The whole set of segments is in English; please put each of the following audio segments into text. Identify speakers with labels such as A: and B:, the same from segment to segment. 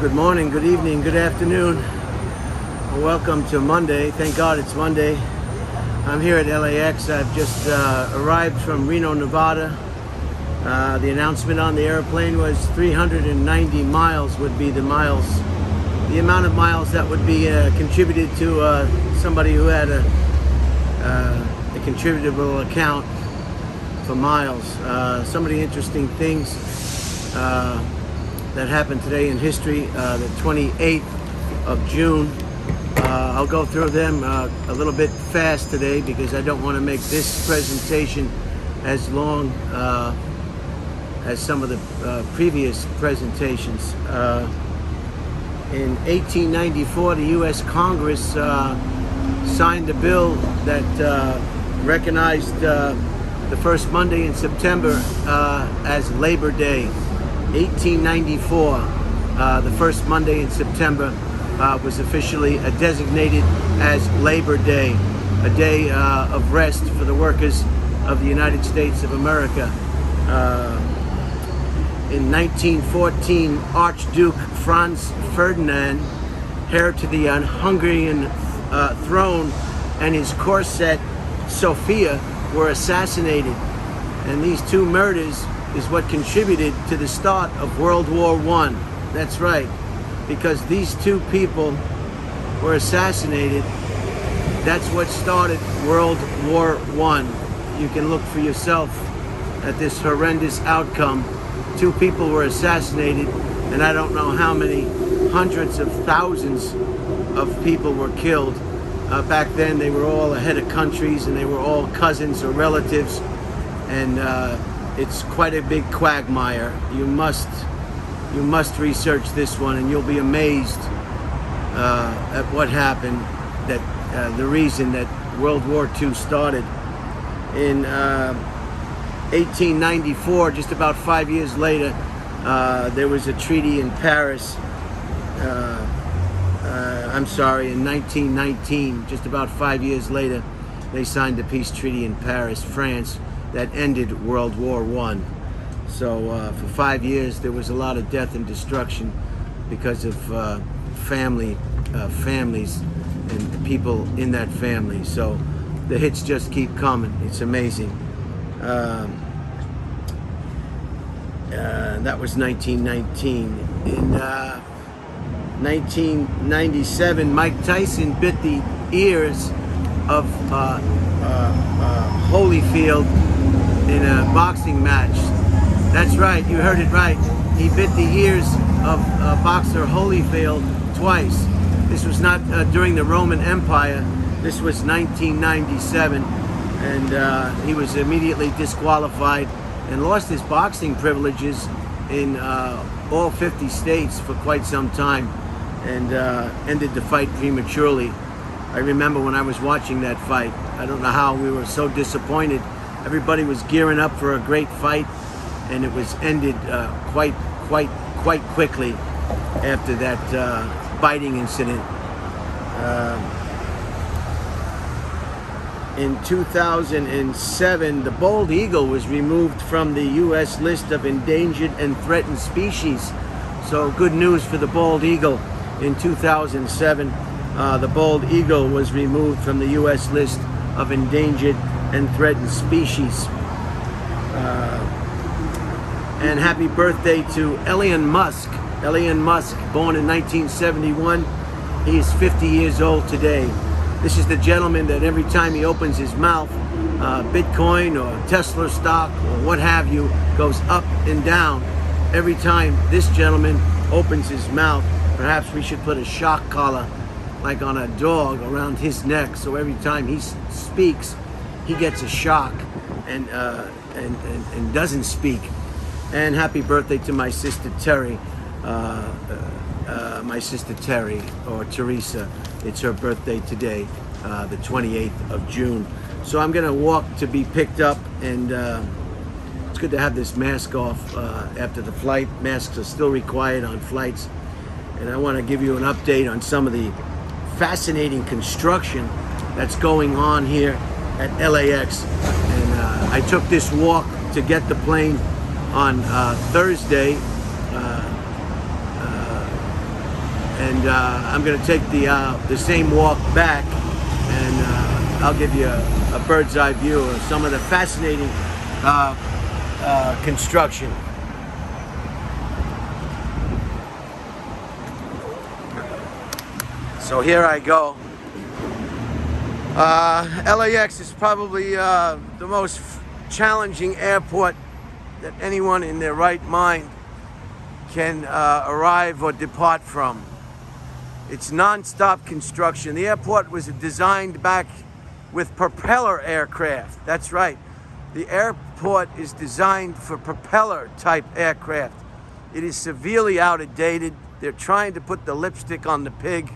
A: Good morning, good evening, good afternoon. Welcome to Monday. Thank God it's Monday. I'm here at LAX. I've just arrived from Reno, Nevada. The announcement on the airplane was 390 miles would be the amount of miles that would be contributed to somebody who had a contributable account for miles. Some of the interesting things that happened today in history, the 28th of June. I'll go through them a little bit fast today because I don't want to make this presentation as long as some of the previous presentations. In 1894, the U.S. Congress signed a bill that recognized the first Monday in September as Labor Day. 1894, the first Monday in September was officially designated as Labor Day, a day of rest for the workers of the United States of America. In 1914, Archduke Franz Ferdinand, heir to the Hungarian throne, and his corset Sophia were assassinated. And these two murders is what contributed to the start of World War I. That's right, because these two people were assassinated. That's what started World War I. You can look for yourself at this horrendous outcome. Two people were assassinated, and I don't know how many hundreds of thousands of people were killed. Back then, they were all a head of countries, and they were all cousins or relatives, and it's quite a big quagmire. You must research this one, and you'll be amazed at what happened. That the reason that World War II started in 1894, just about 5 years later, there was a treaty in Paris. In 1919, just about 5 years later, they signed the peace treaty in Paris, France, that ended World War I. So for 5 years, there was a lot of death and destruction because of families and people in that family. So the hits just keep coming. It's amazing. That was 1919. In 1997, Mike Tyson bit the ears of Holyfield in a boxing match. That's right, you heard it right. He bit the ears of boxer Holyfield twice. This was not during the Roman Empire. This was 1997, and he was immediately disqualified and lost his boxing privileges in all 50 states for quite some time, and ended the fight prematurely. I remember when I was watching that fight, I don't know how we were so disappointed. Everybody was gearing up for a great fight, and it was ended quite quickly after that biting incident. In 2007, the bald eagle was removed from the U.S. list of endangered and threatened species. So good news for the bald eagle. In 2007, the bald eagle was removed from the U.S. list of endangered and threatened species. And happy birthday to Elon Musk. Elon Musk, born in 1971. He is 50 years old today. This is the gentleman that every time he opens his mouth, Bitcoin or Tesla stock or what have you goes up and down. Every time this gentleman opens his mouth, perhaps we should put a shock collar like on a dog around his neck, so every time he speaks, he gets a shock and doesn't speak. And happy birthday to my sister Terry. My sister Terry, or Teresa. It's her birthday today, the 28th of June. So I'm gonna walk to be picked up, and it's good to have this mask off after the flight. Masks are still required on flights. And I wanna give you an update on some of the fascinating construction that's going on here at LAX. And I took this walk to get the plane on Thursday. and I'm going to take the same walk back, and I'll give you a bird's eye view of some of the fascinating construction. So here I go. LAX is probably the most challenging airport that anyone in their right mind can arrive or depart from. It's non-stop construction. The airport was designed back with propeller aircraft. That's right. The airport is designed for propeller type aircraft. It is severely outdated. They're trying to put the lipstick on the pig,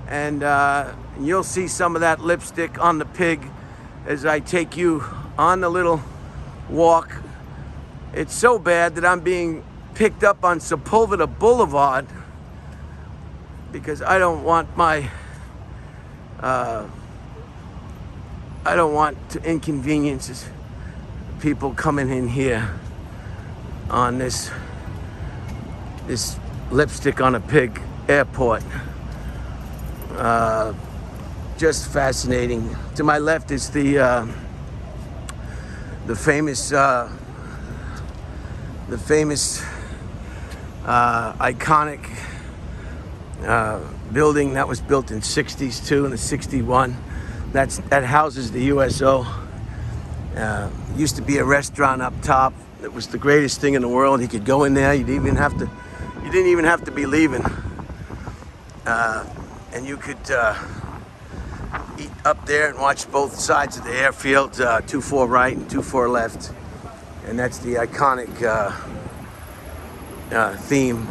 A: and you'll see some of that lipstick on the pig as I take you on the little walk. It's so bad that I'm being picked up on Sepulveda Boulevard because I don't want to inconvenience people coming in here on this lipstick on a pig airport. Just fascinating. To my left is the famous iconic building that was built in '60s too, in the '61. That houses the USO. Used to be a restaurant up top. It was the greatest thing in the world. You could go in there. You didn't even have to be leaving, and you could eat up there and watch both sides of the airfield, 2-4 right and 2-4 left, and that's the iconic theme.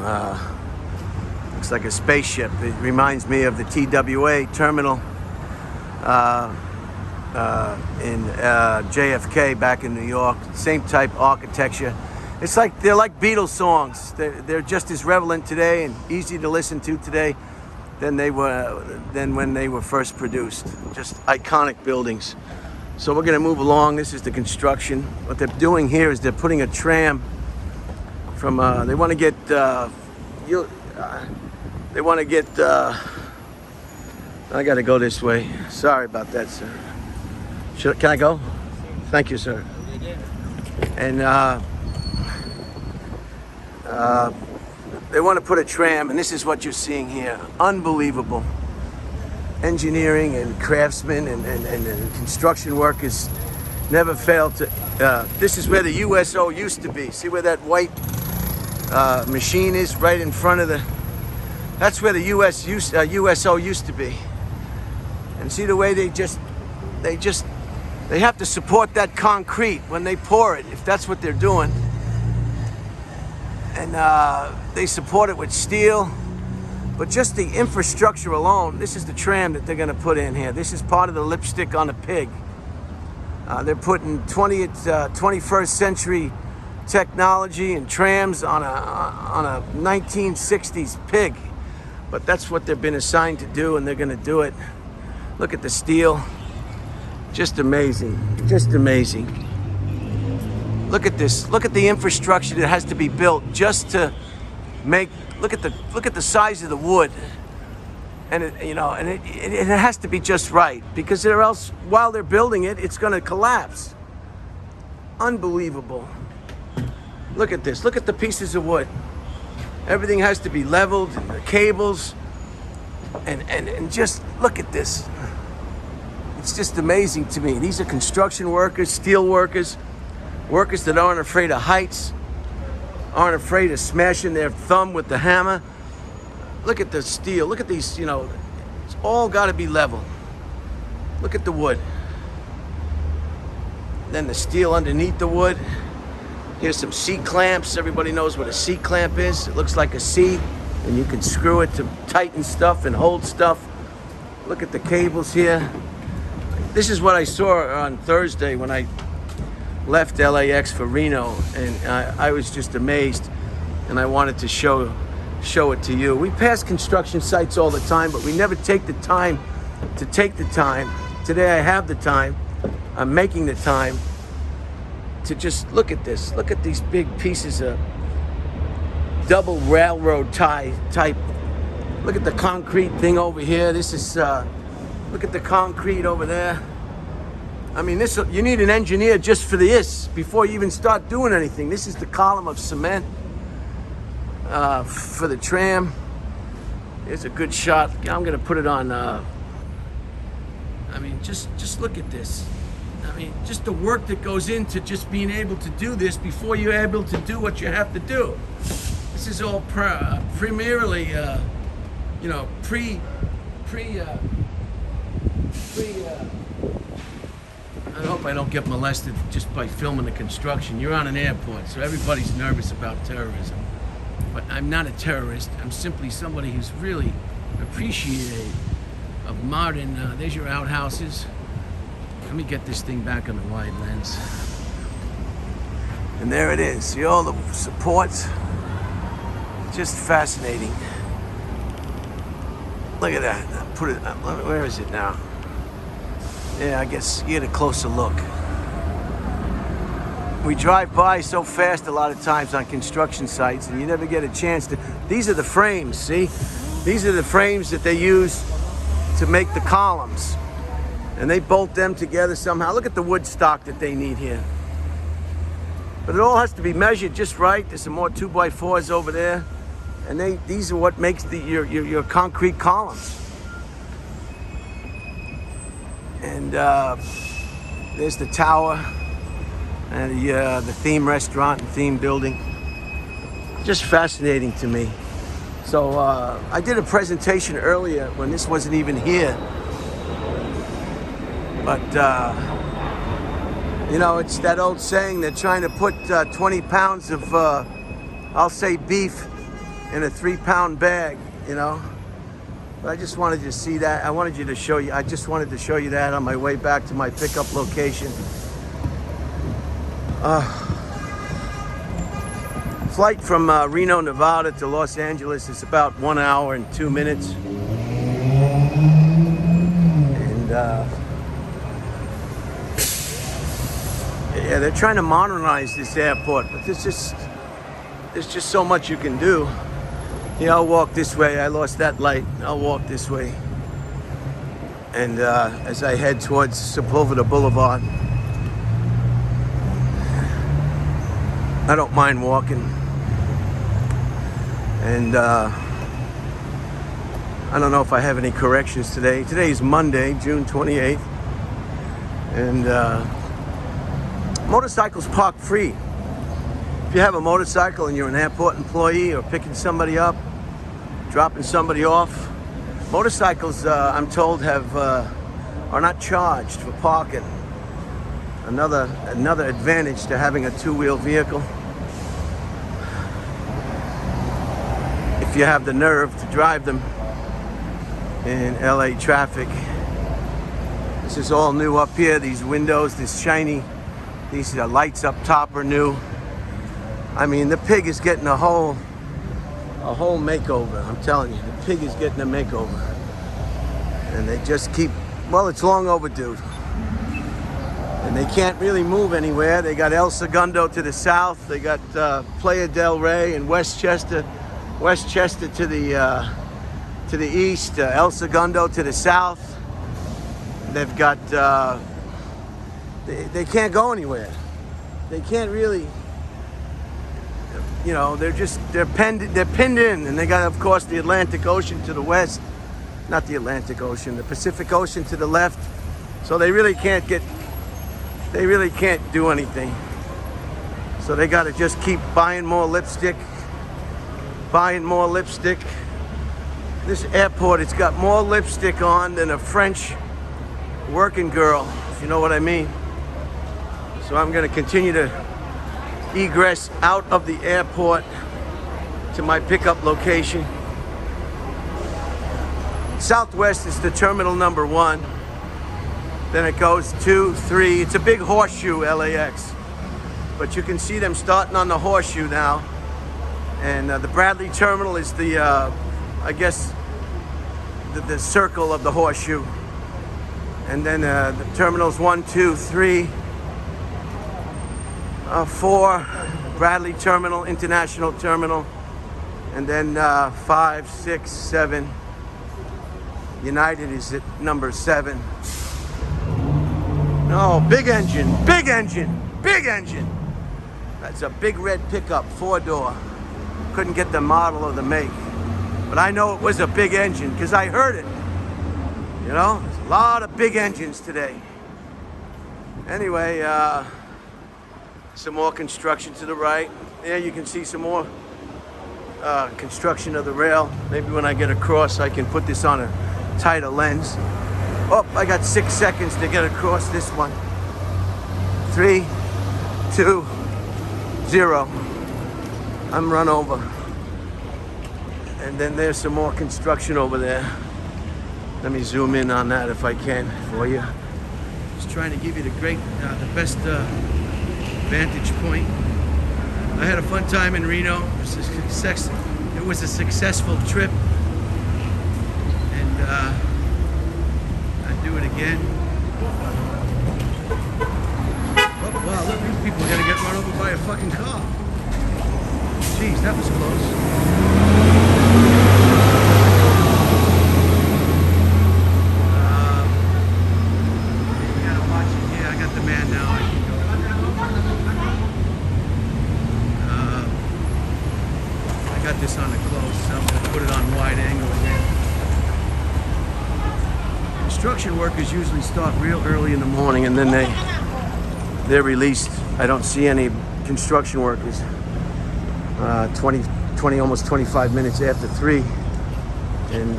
A: Looks like a spaceship. It reminds me of the TWA terminal in JFK back in New York. Same type architecture. It's like they're like Beatles songs. They're just as relevant today and easy to listen to today than when they were first produced. Just iconic buildings. So we're gonna move along. This is the construction. What they're doing here is they're putting a tram from. They want to get. They want to get. I got to go this way. Sorry about that, sir. Can I go? Thank you, sir. And they want to put a tram, and this is what you're seeing here. Unbelievable. Engineering and craftsmen and construction workers never fail to. This is where the USO used to be. See where that white machine is right in front of the. That's where the USO used to be. And see the way they have to support that concrete when they pour it, if that's what they're doing. And they support it with steel. But just the infrastructure alone, this is the tram that they're going to put in here. This is part of the lipstick on a pig. They're putting 21st century technology and trams on a 1960s pig. But that's what they've been assigned to do, and they're going to do it. Look at the steel. Just amazing. Just amazing. Look at this. Look at the infrastructure that has to be built just to make. Look at the size of the wood, and it has to be just right, because or else while they're building it, it's going to collapse. Unbelievable. Look at this. Look at the pieces of wood. Everything has to be leveled, and the cables, and just look at this. It's just amazing to me. These are construction workers, steel workers, workers that aren't afraid of heights, aren't afraid of smashing their thumb with the hammer. Look at the steel. Look at these, it's all got to be level. Look at the wood. Then the steel underneath the wood. Here's some C-clamps. Everybody knows what a C-clamp is. It looks like a C, and you can screw it to tighten stuff and hold stuff. Look at the cables here. This is what I saw on Thursday when I left LAX for Reno, and I was just amazed, and I wanted to show it to you. We pass construction sites all the time, but we never take the time to take the time. Today I have the time. I'm making the time to just look at this. Look at these big pieces of double railroad tie type Look at the concrete thing over here. This is, look at the concrete over there. I mean, this, you need an engineer just for this before you even start doing anything. This is the column of cement for the tram. Here's a good shot. I'm gonna put it on, I mean, just look at this. I mean, just the work that goes into just being able to do this before you're able to do what you have to do. This is all primarily, you know, I hope I don't get molested just by filming the construction. You're on an airport, so everybody's nervous about terrorism. But I'm not a terrorist. I'm simply somebody who's really appreciative of modern, there's your outhouses. Let me get this thing back on the wide lens. And there it is. See all the supports? Just fascinating. Look at that. Put it, where is it now? Yeah, I guess you get a closer look. We drive by so fast a lot of times on construction sites and you never get a chance to. These are the frames, see? These are the frames that they use to make the columns. And they bolt them together somehow. Look at the wood stock that they need here. But it all has to be measured just right. There's some more 2x4s over there. And these are what makes your concrete columns. And there's the tower and the theme restaurant and theme building. Just fascinating to me. So I did a presentation earlier when this wasn't even here. But, you know, it's that old saying, they're trying to put 20 pounds of, I'll say beef in a 3-pound bag, you know. But I just wanted you to see that. I wanted you to show you, I just wanted to show you that on my way back to my pickup location. Flight from Reno, Nevada to Los Angeles is about 1 hour and 2 minutes. And yeah, they're trying to modernize this airport, but there's just so much you can do. Yeah, I'll walk this way. I lost that light. I'll walk this way. And as I head towards Sepulveda Boulevard, I don't mind walking. And I don't know if I have any corrections today. Today is Monday, June 28th. And motorcycles park free. If you have a motorcycle and you're an airport employee or picking somebody up, dropping somebody off, motorcycles, I'm told, are not charged for parking. Another advantage to having a two-wheel vehicle. If you have the nerve to drive them in LA traffic. This is all new up here. These windows, this shiny, these lights up top are new. I mean, the pig is getting a whole makeover. I'm telling you, the pig is getting a makeover. And they just keep, well, it's long overdue. And they can't really move anywhere. They got El Segundo to the south. They got Playa del Rey and Westchester to the east. El Segundo to the south. They've got, they can't go anywhere. They can't really, you know, they're pinned in. And they got, of course, the Atlantic Ocean to the west. Not the Atlantic Ocean, the Pacific Ocean to the left. So they really can't do anything. So they got to just keep buying more lipstick. This airport, it's got more lipstick on than a French working girl, if you know what I mean. So I'm going to continue to egress out of the airport to my pickup location. Southwest is the terminal number 1. Then it goes 2, 3. It's a big horseshoe, LAX. But you can see them starting on the horseshoe now. And the Bradley terminal is the, I guess, the circle of the horseshoe. And then the terminals 1, 2, 3, 4, Bradley Terminal, International Terminal. And then 5, 6, 7. United is at number 7. No, big engine, big engine, big engine. That's a big red pickup, 4-door. Couldn't get the model or the make. But I know it was a big engine because I heard it. You know, there's a lot of big engines today. Anyway, some more construction to the right. There you can see some more construction of the rail. Maybe when I get across, I can put this on a tighter lens. Oh, I got 6 seconds to get across this one. 3, 2, 0. I'm run over. And then there's some more construction over there. Let me zoom in on that if I can for you. Just trying to give you the best vantage point. I had a fun time in Reno. It was a successful trip. And I'd do it again. Oh, wow, look, these people are gonna get run over by a fucking car. Jeez, that was close. You gotta watch it. Yeah, I got the man now. I can go. I got this on the close, so I'm gonna put it on wide angle again. Construction workers usually start real early in the morning and then they're released. I don't see any construction workers 20, almost 25 minutes after 3. And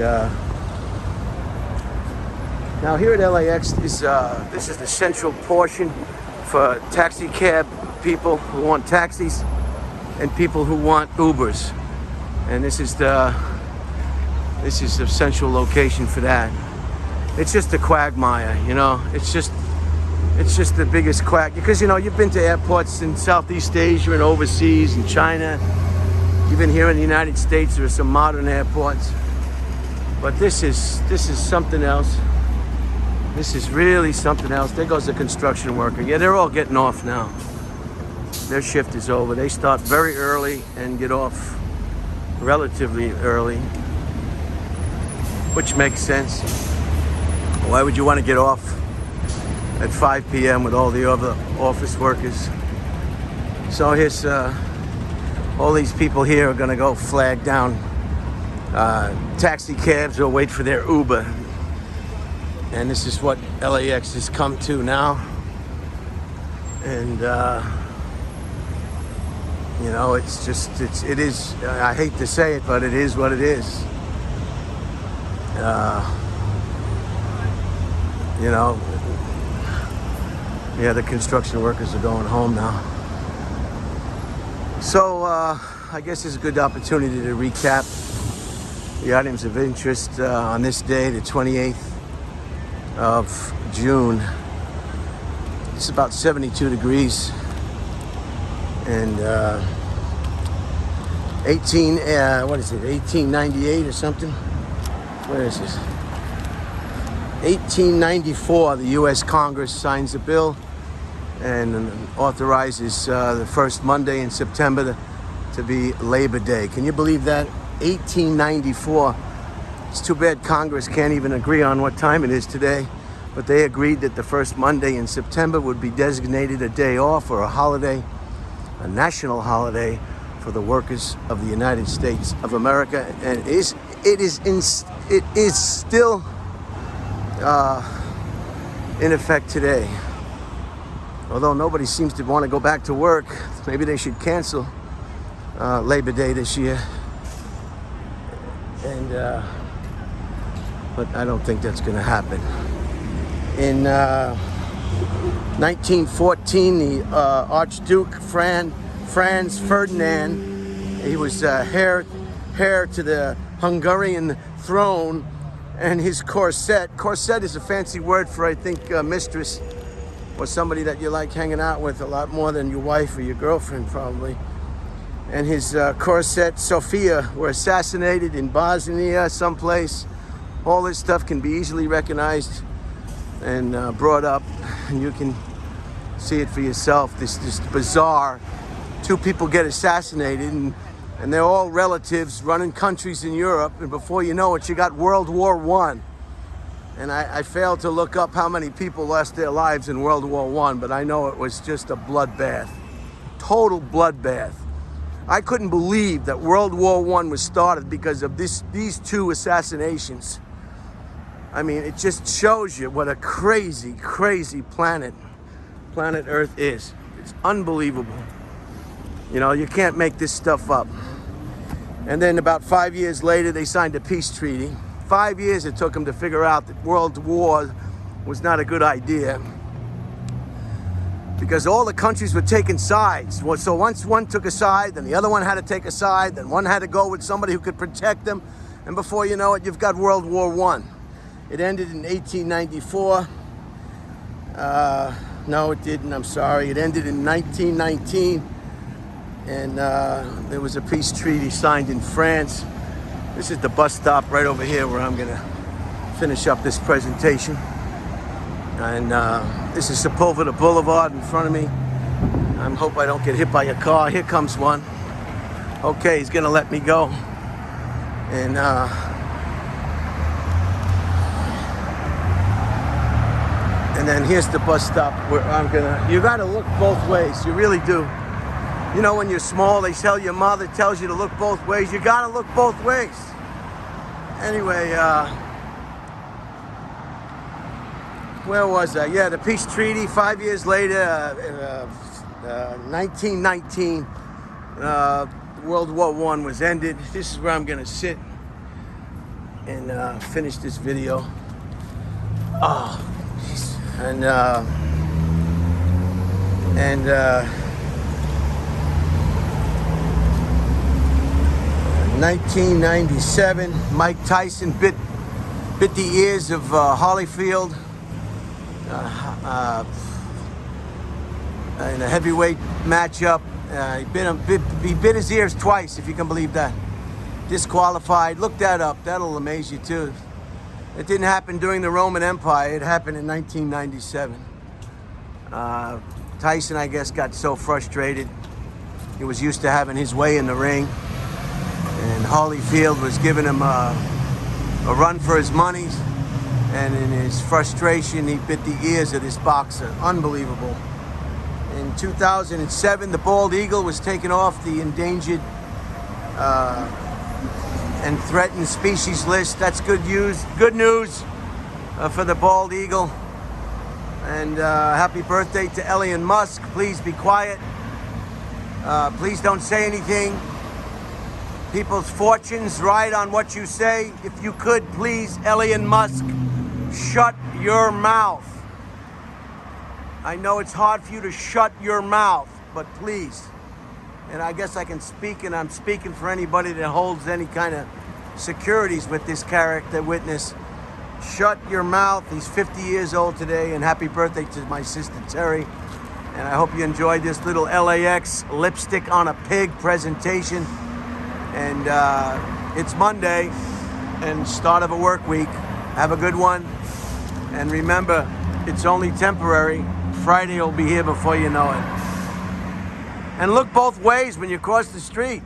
A: now here at LAX, this is the central portion for taxi cab people who want taxis and people who want Ubers. And this is the central location for that. It's just a quagmire, you know. It's just the biggest quack, because you know you've been to airports in Southeast Asia and overseas in China. Even here in the United States, there are some modern airports, but this is something else. This is really something else. There goes the construction worker. Yeah, they're all getting off now. Their shift is over. They start very early and get off relatively early, which makes sense. Why would you want to get off at 5 p.m. with all the other office workers? So here's all these people here are going to go flag down taxi cabs or wait for their Uber. And this is what LAX has come to now. And you know, it is, I hate to say it, but it is what it is. You know, yeah, the construction workers are going home now. So I guess it's a good opportunity to recap the items of interest on this day, the 28th of June. It's about 72 degrees and 1898 or something. Where is this? 1894, the U.S. Congress signs a bill and authorizes the first Monday in September to be Labor Day. Can you believe that? 1894. It's too bad Congress can't even agree on what time it is today, but they agreed that the first Monday in September would be designated a day off or a holiday, a national holiday for the workers of the United States of America. And it is still in effect today. Although nobody seems to want to go back to work, maybe they should cancel Labor Day this year. And but I don't think that's going to happen. In 1914, the Archduke Franz Ferdinand, he was heir to the Hungarian throne, and his corset is a fancy word for, I think, mistress, or somebody that you like hanging out with a lot more than your wife or your girlfriend, probably. And his corset, Sophia, were assassinated in Bosnia, someplace. All this stuff can be easily recognized and brought up, and you can see it for yourself. This bizarre, 2 people get assassinated, and And they're all relatives running countries in Europe. And before you know it, you got World War I. And I failed to look up how many people lost their lives in World War I, but I know it was just a bloodbath. Total bloodbath. I couldn't believe that World War I was started because of these two assassinations. I mean, it just shows you what a crazy, crazy planet Earth is. It's unbelievable. You know, you can't make this stuff up. And then about 5 years later, they signed a peace treaty. 5 years it took them to figure out that world war was not a good idea, because all the countries were taking sides. So once one took a side, then the other one had to take a side, then one had to go with somebody who could protect them. And before you know it, you've got World War I. It ended in 1894. No, it didn't. I'm sorry. It ended in 1919. And there was a peace treaty signed in France. This is the bus stop right over here where I'm going to finish up this presentation. And this is Sepulveda Boulevard in front of me. I hope I don't get hit by a car. Here comes one. Okay, he's going to let me go. And then here's the bus stop where I'm gonna, you gotta look both ways, you really do. You know, when you're small, they tell your mother tells you to look both ways. You gotta look both ways. Anyway, where was I? Yeah, the peace treaty, 5 years later, 1919, World War I was ended. This is where I'm gonna sit and finish this video. Oh, geez. And 1997, Mike Tyson bit the ears of Holyfield in a heavyweight matchup. He bit his ears twice, if you can believe that. Disqualified. Look that up. That'll amaze you too. It didn't happen during the Roman Empire. It happened in 1997. Tyson, I guess, got so frustrated. He was used to having his way in the ring. And Holyfield was giving him a run for his money. And in his frustration, he bit the ears of this boxer. Unbelievable. In 2007, the bald eagle was taken off the endangered and threatened species list. That's good news for the bald eagle. And happy birthday to Elon Musk. Please be quiet. Please don't say anything. People's fortunes ride on what you say. If you could, please, Elon Musk, shut your mouth. I know it's hard for you to shut your mouth, but please. And I guess I can speak, and I'm speaking for anybody that holds any kind of securities with this character witness. Shut your mouth. He's 50 years old today, and happy birthday to my sister Terry. And I hope you enjoyed this little LAX lipstick on a pig presentation. And it's Monday and start of a work week. Have a good one. And remember, it's only temporary. Friday will be here before you know it. And look both ways when you cross the street.